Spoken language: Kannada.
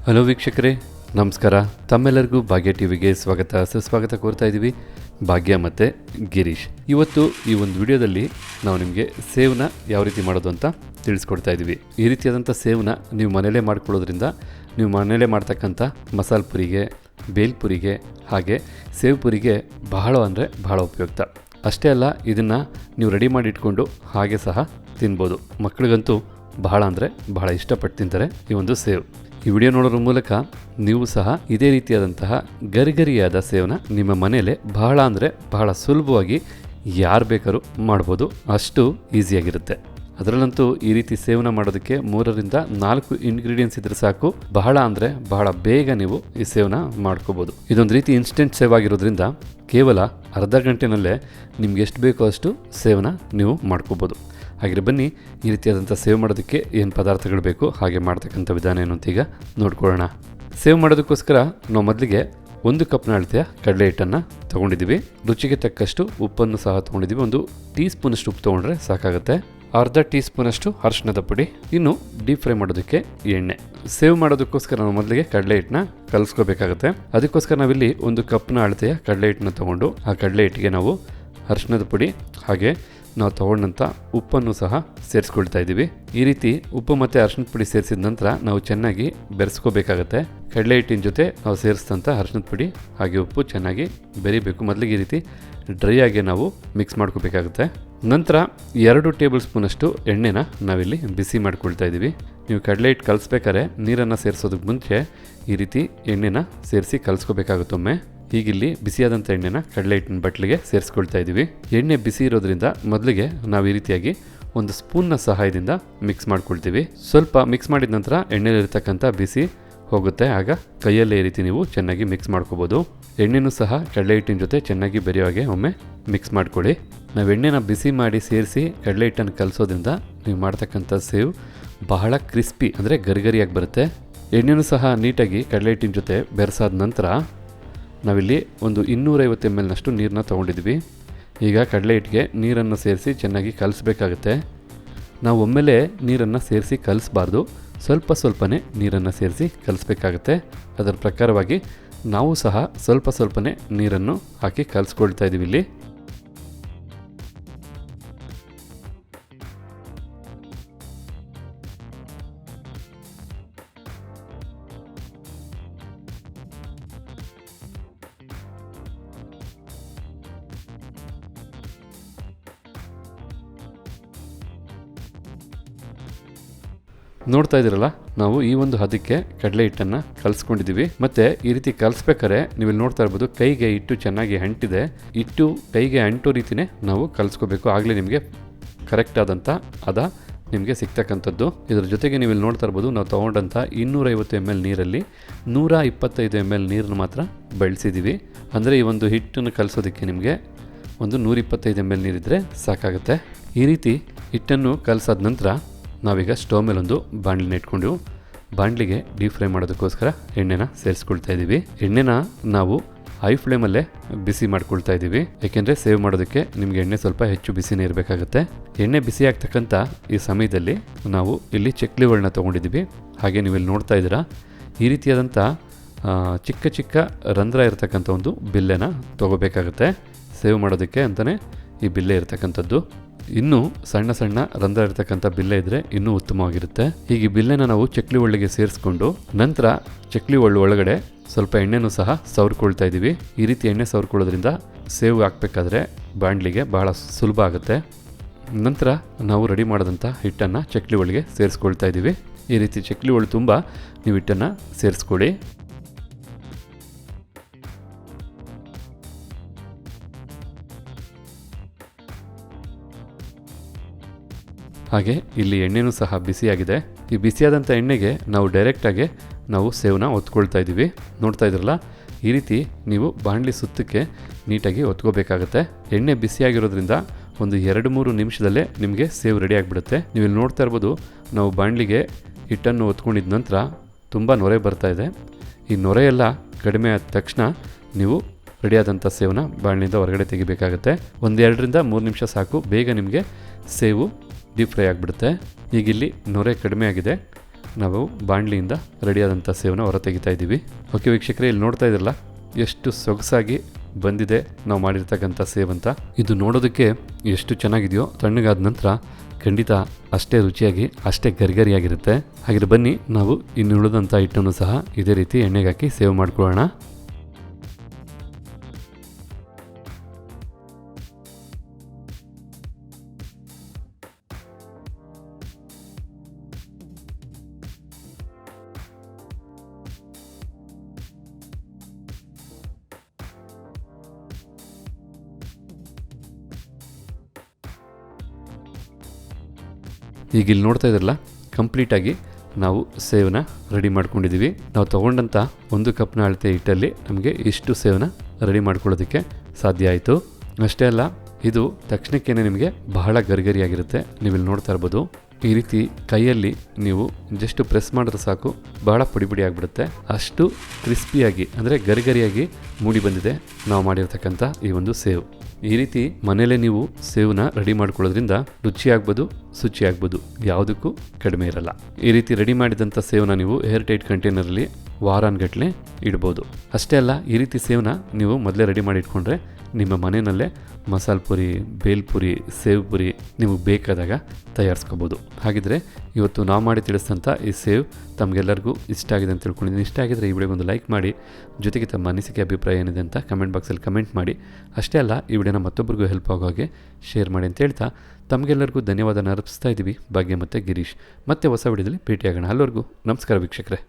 ಹಲೋ ವೀಕ್ಷಕರೇ, ನಮಸ್ಕಾರ. ತಮ್ಮೆಲ್ಲರಿಗೂ ಭಾಗ್ಯ ಟಿವಿಗೆ ಸುಸ್ವಾಗತ ಕೋರ್ತಾ ಇದ್ದೀವಿ. ಭಾಗ್ಯ ಮತ್ತು ಗಿರೀಶ್. ಇವತ್ತು ಈ ಒಂದು ವಿಡಿಯೋದಲ್ಲಿ ನಾವು ನಿಮಗೆ ಸೇವ್ನ ಯಾವ ರೀತಿ ಮಾಡೋದು ಅಂತ ತಿಳಿಸ್ಕೊಡ್ತಾ ಇದ್ದೀವಿ. ಈ ರೀತಿಯಾದಂಥ ಸೇವ್ನ ನೀವು ಮನೆಯಲ್ಲೇ ಮಾಡ್ಕೊಳ್ಳೋದ್ರಿಂದ ನೀವು ಮನೆಯಲ್ಲೇ ಮಾಡ್ತಕ್ಕಂಥ ಮಸಾಲೆ ಪುರಿಗೆ, ಬೇಲ್ಪುರಿಗೆ ಹಾಗೆ ಸೇವ್ ಪುರಿಗೆ ಬಹಳ ಉಪಯುಕ್ತ. ಅಷ್ಟೇ ಅಲ್ಲ, ಇದನ್ನು ನೀವು ರೆಡಿ ಮಾಡಿ ಇಟ್ಕೊಂಡು ಹಾಗೆ ಸಹ ತಿನ್ಬೋದು. ಮಕ್ಕಳಿಗಂತೂ ಬಹಳ ಇಷ್ಟಪಟ್ಟು ತಿಂತಾರೆ ಈ ಒಂದು ಸೇವ್. ಈ ವಿಡಿಯೋ ನೋಡೋದ್ರ ಮೂಲಕ ನೀವು ಸಹ ಇದೇ ರೀತಿಯಾದಂತಹ ಗರಿಗರಿಯಾದ ಸೇವನ ನಿಮ್ಮ ಮನೆಯಲ್ಲೇ ಬಹಳ ಸುಲಭವಾಗಿ ಯಾರು ಬೇಕಾದ್ರೂ ಮಾಡ್ಬೋದು. ಅಷ್ಟು ಈಸಿಯಾಗಿರುತ್ತೆ. ಅದರಲ್ಲಂತೂ ಈ ರೀತಿ ಸೇವನ ಮಾಡೋದಕ್ಕೆ 3ರಿಂದ 4 ಇಂಗ್ರೀಡಿಯೆಂಟ್ಸ್ ಇದ್ರೆ ಸಾಕು. ಬಹಳ ಬೇಗ ನೀವು ಈ ಸೇವನ ಮಾಡ್ಕೋಬೋದು. ಇದೊಂದು ರೀತಿ ಇನ್ಸ್ಟೆಂಟ್ ಸೇವ್ ಆಗಿರೋದ್ರಿಂದ ಕೇವಲ ಅರ್ಧ ಗಂಟೆನಲ್ಲೇ ನಿಮ್ಗೆ ಎಷ್ಟು ಬೇಕೋ ಅಷ್ಟು ಸೇವನ ನೀವು ಮಾಡ್ಕೋಬೋದು. ಹಾಗೆ ಬನ್ನಿ, ಈ ರೀತಿಯಾದಂಥ ಸೇವ್ ಮಾಡೋದಕ್ಕೆ ಏನು ಪದಾರ್ಥಗಳು ಬೇಕು ಹಾಗೆ ಮಾಡ್ತಕ್ಕಂಥ ವಿಧಾನ ಏನು ಅಂತ ಈಗ ನೋಡ್ಕೊಳ್ಳೋಣ. ಸೇವ್ ಮಾಡೋದಕ್ಕೋಸ್ಕರ ನಾವು ಮೊದಲಿಗೆ 1 ಕಪ್ನ ಅಳತೆಯ ಕಡಲೆ ಹಿಟ್ಟನ್ನು ತೊಗೊಂಡಿದ್ದೀವಿ. ರುಚಿಗೆ ತಕ್ಕಷ್ಟು ಉಪ್ಪನ್ನು ಸಹ ತೊಗೊಂಡಿದ್ದೀವಿ. 1 ಟೀ ಸ್ಪೂನಷ್ಟು ಉಪ್ಪು ತೊಗೊಂಡ್ರೆ ಸಾಕಾಗುತ್ತೆ. ಅರ್ಧ ಟೀ ಸ್ಪೂನಷ್ಟು ಅರಿಶಿಣದ ಪುಡಿ. ಇನ್ನು ಡೀಪ್ ಫ್ರೈ ಮಾಡೋದಕ್ಕೆ ಎಣ್ಣೆ. ಸೇವ್ ಮಾಡೋದಕ್ಕೋಸ್ಕರ ನಾವು ಮೊದಲಿಗೆ ಕಡಲೆ ಹಿಟ್ಟನ್ನ ಕಲಿಸ್ಕೋಬೇಕಾಗುತ್ತೆ. ಅದಕ್ಕೋಸ್ಕರ ನಾವಿಲ್ಲಿ 1 ಕಪ್ನ ಅಳತೆಯ ಕಡಲೆ ಹಿಟ್ಟನ್ನ ತೊಗೊಂಡು ಆ ಕಡಲೆ ಹಿಟ್ಟಿಗೆ ನಾವು ಅರಿಶಿಣದ ಪುಡಿ ಹಾಗೆ ನಾವು ತೊಗೊಂಡಂಥ ಉಪ್ಪನ್ನು ಸಹ ಸೇರಿಸ್ಕೊಳ್ತಾ ಇದ್ದೀವಿ. ಈ ರೀತಿ ಉಪ್ಪು ಮತ್ತು ಅರಿಶಿಣದ ಪುಡಿ ಸೇರಿಸಿದ ನಂತರ ನಾವು ಚೆನ್ನಾಗಿ ಬೆರೆಸ್ಕೋಬೇಕಾಗತ್ತೆ. ಕಡಲೆ ಹಿಟ್ಟಿನ ಜೊತೆ ನಾವು ಸೇರಿಸಿದಂಥ ಅರಿಶಿಣದ ಪುಡಿ ಹಾಗೆ ಉಪ್ಪು ಚೆನ್ನಾಗಿ ಬೆರಿಬೇಕು. ಮೊದಲಿಗೆ ಈ ರೀತಿ ಡ್ರೈ ಆಗಿ ನಾವು ಮಿಕ್ಸ್ ಮಾಡ್ಕೋಬೇಕಾಗುತ್ತೆ. ನಂತರ 2 ಟೇಬಲ್ ಸ್ಪೂನಷ್ಟು ಎಣ್ಣೆನ ನಾವಿಲ್ಲಿ ಬಿಸಿ ಮಾಡ್ಕೊಳ್ತಾ ಇದ್ದೀವಿ. ನೀವು ಕಡಲೆ ಹಿಟ್ಟು ಕಲಿಸ್ಬೇಕಾದ್ರೆ ನೀರನ್ನು ಸೇರಿಸೋದಕ್ಕೆ ಮುಂಚೆ ಈ ರೀತಿ ಎಣ್ಣೆನ ಸೇರಿಸಿ ಕಲಿಸ್ಕೋಬೇಕಾಗುತ್ತೊಮ್ಮೆ. ಹೀಗಿಲ್ಲಿ ಬಿಸಿಯಾದಂಥ ಎಣ್ಣೆನ ಕಡಲೆ ಹಿಟ್ಟಿನ ಬಟ್ಲಿಗೆ ಸೇರಿಸ್ಕೊಳ್ತಾ ಇದ್ದೀವಿ. ಎಣ್ಣೆ ಬಿಸಿ ಇರೋದ್ರಿಂದ ಮೊದಲಿಗೆ ನಾವು ಈ ರೀತಿಯಾಗಿ 1 ಸ್ಪೂನ್ನ ಸಹಾಯದಿಂದ ಮಿಕ್ಸ್ ಮಾಡ್ಕೊಳ್ತೀವಿ. ಸ್ವಲ್ಪ ಮಿಕ್ಸ್ ಮಾಡಿದ ನಂತರ ಎಣ್ಣೆಲಿರ್ತಕ್ಕಂಥ ಬಿಸಿ ಹೋಗುತ್ತೆ. ಆಗ ಕೈಯಲ್ಲೇ ಈ ರೀತಿ ನೀವು ಚೆನ್ನಾಗಿ ಮಿಕ್ಸ್ ಮಾಡ್ಕೋಬೋದು. ಎಣ್ಣೆನೂ ಸಹ ಕಡಲೆ ಹಿಟ್ಟಿನ ಜೊತೆ ಚೆನ್ನಾಗಿ ಬೆರೆಯೋ ಹಾಗೆ ಒಮ್ಮೆ ಮಿಕ್ಸ್ ಮಾಡ್ಕೊಳ್ಳಿ. ನಾವು ಎಣ್ಣೆನ ಬಿಸಿ ಮಾಡಿ ಸೇರಿಸಿ ಕಡಲೆ ಹಿಟ್ಟನ್ನು ಕಲಿಸೋದ್ರಿಂದ ನೀವು ಮಾಡ್ತಕ್ಕಂಥ ಸೇವ್ ಬಹಳ ಕ್ರಿಸ್ಪಿ ಅಂದರೆ ಗರಿಗರಿಯಾಗಿ ಬರುತ್ತೆ. ಎಣ್ಣೆನೂ ಸಹ ನೀಟಾಗಿ ಕಡಲೆ ಹಿಟ್ಟಿನ ಜೊತೆ ಬೆರೆಸಾದ ನಂತರ ನಾವಿಲ್ಲಿ 250 ml ನೀರನ್ನ ತೊಗೊಂಡಿದ್ವಿ. ಈಗ ಕಡಲೆ ಹಿಟ್ಟಿಗೆ ನೀರನ್ನು ಸೇರಿಸಿ ಚೆನ್ನಾಗಿ ಕಲಿಸ್ಬೇಕಾಗುತ್ತೆ. ನಾವು ಒಮ್ಮೆಲೇ ನೀರನ್ನು ಸೇರಿಸಿ ಕಲಿಸ್ಬಾರ್ದು, ಸ್ವಲ್ಪನೇ ನೀರನ್ನು ಸೇರಿಸಿ ಕಲಿಸ್ಬೇಕಾಗತ್ತೆ. ಅದರ ಪ್ರಕಾರವಾಗಿ ನಾವು ಸಹ ಸ್ವಲ್ಪನೇ ನೀರನ್ನು ಹಾಕಿ ಕಲಿಸ್ಕೊಳ್ತಾ ಇದ್ದೀವಿ ಇಲ್ಲಿ. ನೋಡ್ತಾ ಇದ್ದೀರಲ್ಲ, ನಾವು ಈ ಒಂದು ಹದಕ್ಕೆ ಕಡಲೆ ಹಿಟ್ಟನ್ನು ಕಲಿಸ್ಕೊಂಡಿದ್ದೀವಿ. ಮತ್ತು ಈ ರೀತಿ ಕಲಿಸ್ಬೇಕಾದ್ರೆ ನೀವು ಇಲ್ಲಿ ನೋಡ್ತಾ ಇರ್ಬೋದು, ಕೈಗೆ ಹಿಟ್ಟು ಚೆನ್ನಾಗಿ ಅಂಟಿದೆ. ಹಿಟ್ಟು ಕೈಗೆ ಅಂಟೋ ರೀತಿಯೇ ನಾವು ಕಲಿಸ್ಕೋಬೇಕು. ಆಗಲೇ ನಿಮಗೆ ಕರೆಕ್ಟ್ ಆದಂಥ ಹದ ನಿಮಗೆ ಸಿಗ್ತಕ್ಕಂಥದ್ದು. ಇದರ ಜೊತೆಗೆ ನೀವು ಇಲ್ಲಿ ನೋಡ್ತಾ ಇರ್ಬೋದು, ನಾವು ತೊಗೊಂಡಂಥ 250 ml ನೀರಲ್ಲಿ 125 ml ನೀರನ್ನು ಮಾತ್ರ ಬಳಸಿದ್ದೀವಿ. ಅಂದರೆ ಈ ಒಂದು ಹಿಟ್ಟನ್ನು ಕಲಿಸೋದಕ್ಕೆ ನಿಮಗೆ 125 ml ನೀರಿದ್ದರೆ ಸಾಕಾಗುತ್ತೆ. ಈ ರೀತಿ ಹಿಟ್ಟನ್ನು ಕಲಿಸಾದ ನಂತರ ನಾವೀಗ ಸ್ಟವ್ ಮೇಲೆ ಒಂದು ಬಾಣಲಿನ ಇಟ್ಕೊಂಡು ಬಾಣಲಿಗೆ ಡೀಪ್ ಫ್ರೈ ಮಾಡೋದಕ್ಕೋಸ್ಕರ ಎಣ್ಣೆನ ಸೇರಿಸ್ಕೊಳ್ತಾ ಇದ್ದೀವಿ. ಎಣ್ಣೆನ ನಾವು ಹೈ ಫ್ಲೇಮಲ್ಲೇ ಬಿಸಿ ಮಾಡ್ಕೊಳ್ತಾ ಇದ್ದೀವಿ. ಯಾಕೆಂದರೆ ಸೇವ್ ಮಾಡೋದಕ್ಕೆ ನಿಮಗೆ ಎಣ್ಣೆ ಸ್ವಲ್ಪ ಹೆಚ್ಚು ಬಿಸಿನೇ ಇರಬೇಕಾಗುತ್ತೆ. ಎಣ್ಣೆ ಬಿಸಿ ಆಗ್ತಕ್ಕಂಥ ಈ ಸಮಯದಲ್ಲಿ ನಾವು ಇಲ್ಲಿ ಚಕ್ಲಿಗಳನ್ನ ತೊಗೊಂಡಿದ್ದೀವಿ. ಹಾಗೆ ನೀವು ಇಲ್ಲಿ ನೋಡ್ತಾ ಇದ್ದೀರಾ, ಈ ರೀತಿಯಾದಂಥ ಚಿಕ್ಕ ರಂಧ್ರ ಇರತಕ್ಕಂಥ ಒಂದು ಬಿಲ್ಲೆನ ತೊಗೋಬೇಕಾಗುತ್ತೆ. ಸೇವ್ ಮಾಡೋದಕ್ಕೆ ಅಂತಲೇ ಈ ಬಿಲ್ಲೆ ಇರತಕ್ಕಂಥದ್ದು. ಇನ್ನೂ ಸಣ್ಣ ರಂಧ್ರ ಇರತಕ್ಕಂಥ ಬಿಲ್ಲೆ ಇದ್ದರೆ ಇನ್ನೂ ಉತ್ತಮವಾಗಿರುತ್ತೆ. ಹೀಗೆ ಬಿಲ್ಲೆನ ನಾವು ಚಕ್ಲಿ ಒಳ್ಳಿಗೆ ಸೇರಿಸ್ಕೊಂಡು ನಂತರ ಚಕ್ಲಿ ಒಳಗಡೆ ಸ್ವಲ್ಪ ಎಣ್ಣೆನೂ ಸಹ ಸವರ್ಕೊಳ್ತಾ ಇದ್ದೀವಿ. ಈ ರೀತಿ ಎಣ್ಣೆ ಸವರ್ಕೊಳ್ಳೋದ್ರಿಂದ ಸೇವ್ ಹಾಕಬೇಕಾದ್ರೆ ಬಾಣಲಿಗೆ ಬಹಳ ಸುಲಭ ಆಗುತ್ತೆ. ನಂತರ ನಾವು ರೆಡಿ ಮಾಡಿದಂಥ ಹಿಟ್ಟನ್ನು ಚಕ್ಲಿ ಒಳಗೆ ಸೇರಿಸ್ಕೊಳ್ತಾ ಇದ್ದೀವಿ. ಈ ರೀತಿ ಚಕ್ಲಿ ಒಳ್ಳು ತುಂಬ ನೀವು ಹಿಟ್ಟನ್ನು ಸೇರಿಸ್ಕೊಳ್ಳಿ. ಹಾಗೆ ಇಲ್ಲಿ ಎಣ್ಣೆನೂ ಸಹ ಬಿಸಿಯಾಗಿದೆ. ಈ ಬಿಸಿಯಾದಂಥ ಎಣ್ಣೆಗೆ ನಾವು ಡೈರೆಕ್ಟಾಗಿ ನಾವು ಸೇವನ ಒತ್ಕೊಳ್ತಾ ಇದ್ದೀವಿ. ನೋಡ್ತಾ ಇದ್ರಲ್ಲ, ಈ ರೀತಿ ನೀವು ಬಾಣಲಿ ಸುತ್ತಕ್ಕೆ ನೀಟಾಗಿ ಒತ್ಕೋಬೇಕಾಗತ್ತೆ. ಎಣ್ಣೆ ಬಿಸಿಯಾಗಿರೋದ್ರಿಂದ ಒಂದು 2-3 ನಿಮಿಷದಲ್ಲೇ ನಿಮಗೆ ಸೇವ್ ರೆಡಿ ಆಗಿಬಿಡುತ್ತೆ. ನೀವು ಇಲ್ಲಿ ನೋಡ್ತಾ ಇರ್ಬೋದು, ನಾವು ಬಾಣಲಿಗೆ ಹಿಟ್ಟನ್ನು ಒತ್ಕೊಂಡಿದ ನಂತರ ತುಂಬ ನೊರೆ ಬರ್ತಾ ಇದೆ. ಈ ನೊರೆಯೆಲ್ಲ ಕಡಿಮೆ ಆದ ತಕ್ಷಣ ನೀವು ರೆಡಿಯಾದಂಥ ಸೇವನ ಬಾಣಲಿಂದ ಹೊರಗಡೆ ತೆಗಿಬೇಕಾಗತ್ತೆ. 1-2ರಿಂದ 3 ನಿಮಿಷ ಸಾಕು, ಬೇಗ ನಿಮಗೆ ಸೇವು ಡೀಪ್ ಫ್ರೈ ಆಗಿಬಿಡುತ್ತೆ. ಈಗಿಲ್ಲಿ ನೊರೆ ಕಡಿಮೆ ಆಗಿದೆ. ನಾವು ಬಾಣಲಿಯಿಂದ ರೆಡಿಯಾದಂಥ ಸೇವನ್ನ ಹೊರ ತೆಗಿತಾ ಇದ್ದೀವಿ. ಓಕೆ ವೀಕ್ಷಕರೇ, ಇಲ್ಲಿ ನೋಡ್ತಾ ಇದ್ರಲ್ಲ ಎಷ್ಟು ಸೊಗಸಾಗಿ ಬಂದಿದೆ ನಾವು ಮಾಡಿರ್ತಕ್ಕಂಥ ಸೇವ್ ಅಂತ. ಇದು ನೋಡೋದಕ್ಕೆ ಎಷ್ಟು ಚೆನ್ನಾಗಿದೆಯೋ, ತಣ್ಣಗಾದ ನಂತರ ಖಂಡಿತ ಅಷ್ಟೇ ರುಚಿಯಾಗಿ ಅಷ್ಟೇ ಗರಿಗರಿಯಾಗಿರುತ್ತೆ. ಹಾಗೆ ಬನ್ನಿ ನಾವು ಇನ್ನು ಉಳಿದಂಥ ಹಿಟ್ಟನ್ನು ಸಹ ಇದೇ ರೀತಿ ಎಣ್ಣೆಗೆ ಹಾಕಿ ಸೇವ್ ಮಾಡ್ಕೊಳ್ಳೋಣ. ಈಗ ಇಲ್ಲಿ ನೋಡ್ತಾ ಇದ್ರಲ್ಲ, ಕಂಪ್ಲೀಟಾಗಿ ನಾವು ಸೇವನ್ನ ರೆಡಿ ಮಾಡ್ಕೊಂಡಿದ್ದೀವಿ. ನಾವು ತೊಗೊಂಡಂಥ 1 ಕಪ್ನ ಅಳತೆ ಹಿಟ್ಟಲ್ಲಿ ನಮಗೆ ಇಷ್ಟು ಸೇವನ್ನ ರೆಡಿ ಮಾಡ್ಕೊಳ್ಳೋದಕ್ಕೆ ಸಾಧ್ಯ ಆಯಿತು. ಅಷ್ಟೇ ಅಲ್ಲ, ಇದು ತಕ್ಷಣಕ್ಕೇ ನಿಮಗೆ ಬಹಳ ಗರಿಗರಿಯಾಗಿರುತ್ತೆ. ನೀವಿಲ್ಲಿ ನೋಡ್ತಾ ಇರ್ಬೋದು, ಈ ರೀತಿ ಕೈಯಲ್ಲಿ ನೀವು ಜಸ್ಟ್ ಪ್ರೆಸ್ ಮಾಡಿದ್ರೆ ಸಾಕು, ಬಹಳ ಪುಡಿ ಪುಡಿ ಆಗಿಬಿಡುತ್ತೆ. ಅಷ್ಟು ಕ್ರಿಸ್ಪಿಯಾಗಿ ಅಂದರೆ ಗರಿಗರಿಯಾಗಿ ಮೂಡಿ ಬಂದಿದೆ ನಾವು ಮಾಡಿರ್ತಕ್ಕಂಥ ಈ ಒಂದು ಸೇವ್. ಈ ರೀತಿ ಮನೇಲೆ ನೀವು ಸೇವನ್ನ ರೆಡಿ ಮಾಡ್ಕೊಳ್ಳೋದ್ರಿಂದ ರುಚಿ ಆಗ್ಬೋದು, ಶುಚಿ ಆಗ್ಬೋದು, ಯಾವುದಕ್ಕೂ ಕಡಿಮೆ ಇರಲ್ಲ. ಈ ರೀತಿ ರೆಡಿ ಮಾಡಿದಂಥ ಸೇವನ್ನ ನೀವು ಏರ್ ಟೈಟ್ ಕಂಟೈನರಲ್ಲಿ ವಾರಾನ್ಗಟ್ಟಲೆ ಇಡ್ಬೋದು. ಅಷ್ಟೇ ಅಲ್ಲ, ಈ ರೀತಿ ಸೇವನ್ನ ನೀವು ಮೊದಲೇ ರೆಡಿ ಮಾಡಿ ಇಟ್ಕೊಂಡ್ರೆ ನಿಮ್ಮ ಮನೆಯಲ್ಲೇ ಮಸಾಲೆ ಪುರಿ, ಬೇಲ್ಪುರಿ, ಸೇವ್ ಪುರಿ ನಿಮಗೆ ಬೇಕಾದಾಗ ತಯಾರಿಸ್ಕೋಬೋದು. ಹಾಗಿದ್ರೆ ಇವತ್ತು ನಾವು ಮಾಡಿ ತಿಳಿಸಿದಂಥ ಈ ಸೇವ್ ತಮಗೆಲ್ಲರಿಗೂ ಇಷ್ಟ ಆಗಿದೆ ಅಂತ ತಿಳ್ಕೊಂಡಿದ್ದೀನಿ. ಇಷ್ಟ ಆಗಿದ್ರೆ ಈ ವಿಡಿಯೋಗೆ ಒಂದು ಲೈಕ್ ಮಾಡಿ, ಜೊತೆಗೆ ತಮ್ಮ ಅನಿಸಿಕೆ ಅಭಿಪ್ರಾಯ ಏನಿದೆ ಅಂತ ಕಮೆಂಟ್ ಬಾಕ್ಸಲ್ಲಿ ಕಮೆಂಟ್ ಮಾಡಿ. ಅಷ್ಟೇ ಅಲ್ಲ, ಈ ವಿಡಿಯೋನ ಮತ್ತೊಬ್ಬರಿಗೂ ಹೆಲ್ಪ್ ಆಗೋ ಹಾಗೆ ಶೇರ್ ಮಾಡಿ ಅಂತ ಹೇಳ್ತಾ ತಮಗೆಲ್ಲರಿಗೂ ಧನ್ಯವಾದ ಅರ್ಪಿಸ್ತಾ ಇದ್ದೀವಿ. ಭಾಗ್ಯ ಮತ್ತು ಗಿರೀಶ್. ಮತ್ತೆ ಹೊಸ ವಿಡಿಯೋದಲ್ಲಿ ಭೇಟಿಯಾಗೋಣ. ಅಲ್ಲಿವರೆಗೂ ನಮಸ್ಕಾರ ವೀಕ್ಷಕರೇ.